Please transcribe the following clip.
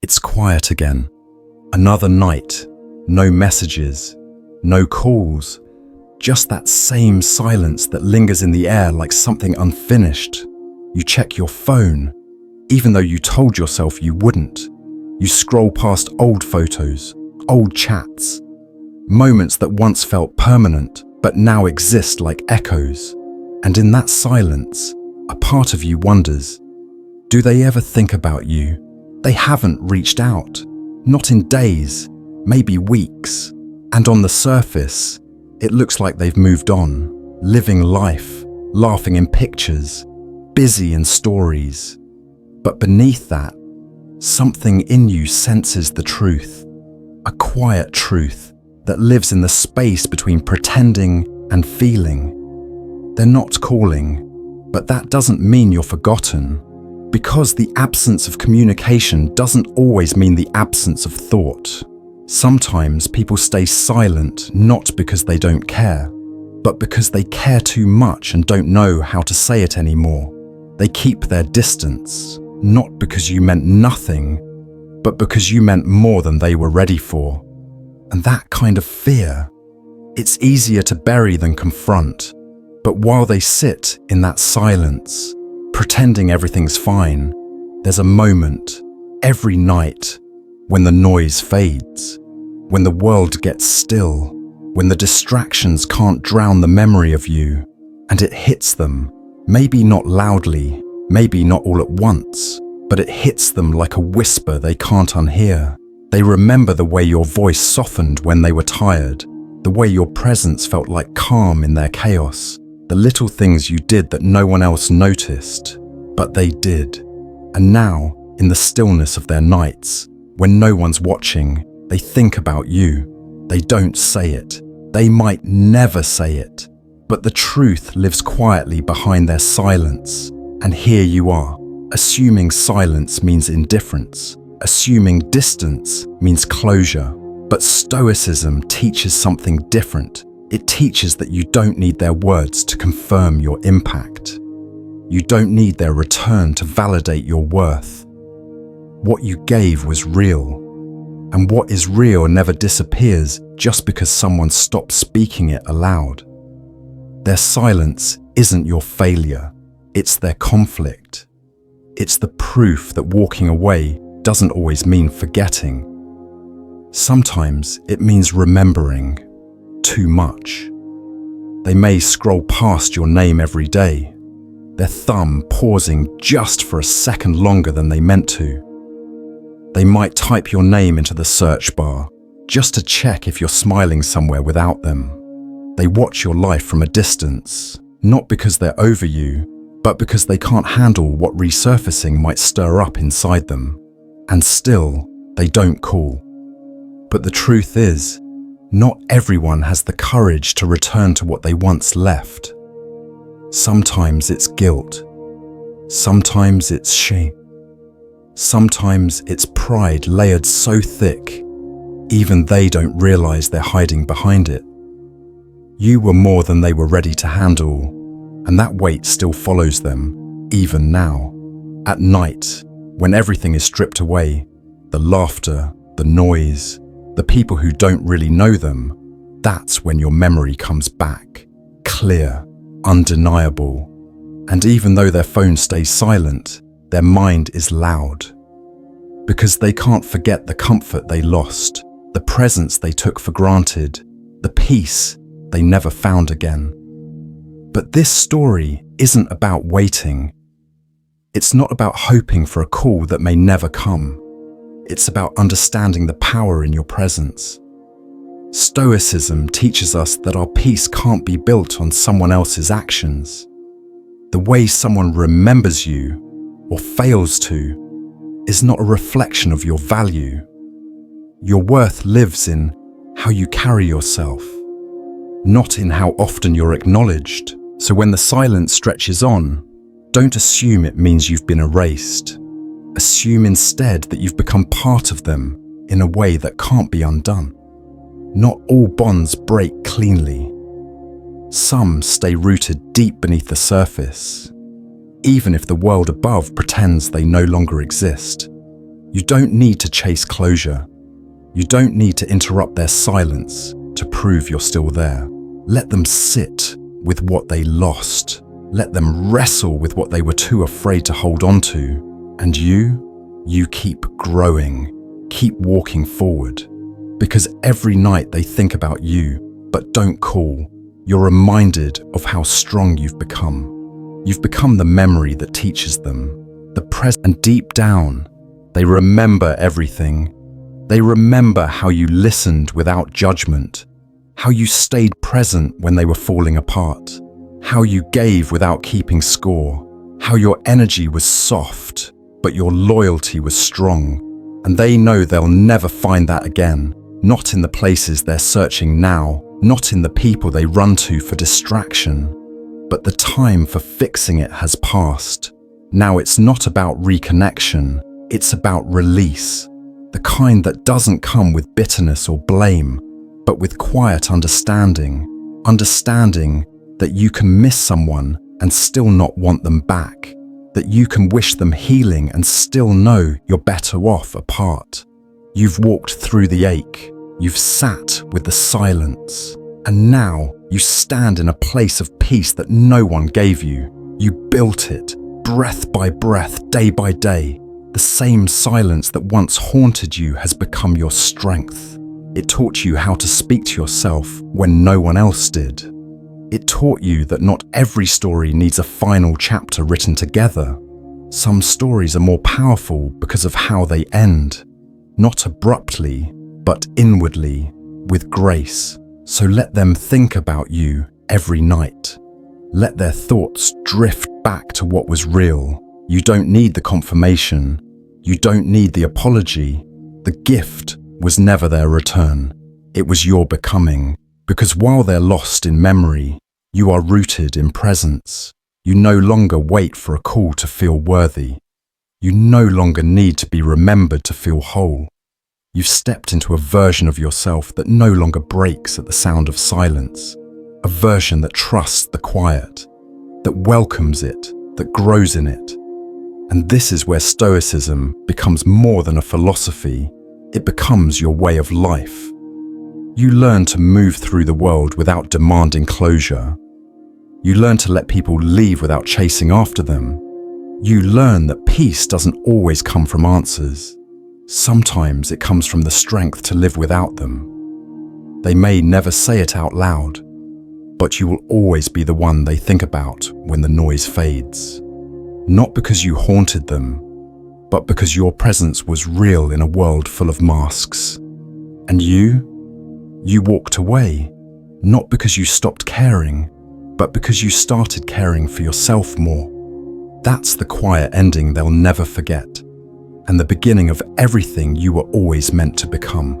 It's quiet again. Another night. No messages, no calls, just that same silence that lingers in the air like something unfinished. You check your phone, even though you told yourself you wouldn't. You scroll past old photos, old chats, moments that once felt permanent but now exist like echoes. And in that silence, a part of you wonders, do they ever think about you? They haven't reached out, not in days, maybe weeks. And on the surface, it looks like they've moved on, living life, laughing in pictures, busy in stories. But beneath that, something in you senses the truth, a quiet truth that lives in the space between pretending and feeling. They're not calling, but that doesn't mean you're forgotten, because the absence of communication doesn't always mean the absence of thought. Sometimes people stay silent not because they don't care, but because they care too much and don't know how to say it anymore. They keep their distance, not because you meant nothing, but because you meant more than they were ready for. And that kind of fear, it's easier to bury than confront. But while they sit in that silence, pretending everything's fine, there's a moment, every night, when the noise fades, when the world gets still, when the distractions can't drown the memory of you, and it hits them, maybe not loudly, maybe not all at once, but it hits them like a whisper they can't unhear. They remember the way your voice softened when they were tired, the way your presence felt like calm in their chaos, the little things you did that no one else noticed, but they did. And now, in the stillness of their nights, when no one's watching, they think about you. They don't say it. They might never say it. But the truth lives quietly behind their silence. And here you are, assuming silence means indifference. Assuming distance means closure. But Stoicism teaches something different. It teaches that you don't need their words to confirm your impact. You don't need their return to validate your worth. What you gave was real. And what is real never disappears just because someone stops speaking it aloud. Their silence isn't your failure, it's their conflict. It's the proof that walking away doesn't always mean forgetting. Sometimes it means remembering too much. They may scroll past your name every day, their thumb pausing just for a second longer than they meant to. They might type your name into the search bar, just to check if you're smiling somewhere without them. They watch your life from a distance, not because they're over you, but because they can't handle what resurfacing might stir up inside them. And still, they don't call. But the truth is, not everyone has the courage to return to what they once left. Sometimes it's guilt. Sometimes it's shame. Sometimes it's pride layered so thick, even they don't realize they're hiding behind it. You were more than they were ready to handle, and that weight still follows them, even now. At night, when everything is stripped away, the laughter, the noise, the people who don't really know them, that's when your memory comes back, clear, undeniable. And even though their phone stays silent, their mind is loud. Because they can't forget the comfort they lost, the presence they took for granted, the peace they never found again. But this story isn't about waiting. It's not about hoping for a call that may never come. It's about understanding the power in your presence. Stoicism teaches us that our peace can't be built on someone else's actions. The way someone remembers you, or fails to, is not a reflection of your value. Your worth lives in how you carry yourself, not in how often you're acknowledged. So when the silence stretches on, don't assume it means you've been erased. Assume instead that you've become part of them in a way that can't be undone. Not all bonds break cleanly. Some stay rooted deep beneath the surface, even if the world above pretends they no longer exist. You don't need to chase closure. You don't need to interrupt their silence to prove you're still there. Let them sit with what they lost. Let them wrestle with what they were too afraid to hold on to. And you keep growing, keep walking forward. Because every night they think about you, but don't call, you're reminded of how strong you've become. You've become the memory that teaches them, the present, and deep down, they remember everything. They remember how you listened without judgment, how you stayed present when they were falling apart, how you gave without keeping score, how your energy was soft, but your loyalty was strong. And they know they'll never find that again, not in the places they're searching now, not in the people they run to for distraction. But the time for fixing it has passed. Now it's not about reconnection, it's about release. The kind that doesn't come with bitterness or blame, but with quiet understanding. Understanding that you can miss someone and still not want them back. That you can wish them healing and still know you're better off apart. You've walked through the ache. You've sat with the silence. And now you stand in a place of peace that no one gave you. You built it, breath by breath, day by day. The same silence that once haunted you has become your strength. It taught you how to speak to yourself when no one else did. It taught you that not every story needs a final chapter written together. Some stories are more powerful because of how they end. Not abruptly, but inwardly, with grace. So let them think about you every night. Let their thoughts drift back to what was real. You don't need the confirmation. You don't need the apology. The gift was never their return. It was your becoming. Because while they're lost in memory, you are rooted in presence. You no longer wait for a call to feel worthy. You no longer need to be remembered to feel whole. You've stepped into a version of yourself that no longer breaks at the sound of silence. A version that trusts the quiet, that welcomes it, that grows in it. And this is where Stoicism becomes more than a philosophy. It becomes your way of life. You learn to move through the world without demanding closure. You learn to let people leave without chasing after them. You learn that peace doesn't always come from answers. Sometimes it comes from the strength to live without them. They may never say it out loud, but you will always be the one they think about when the noise fades. Not because you haunted them, but because your presence was real in a world full of masks. And you walked away, not because you stopped caring, but because you started caring for yourself more. That's the quiet ending they'll never forget, and the beginning of everything you were always meant to become.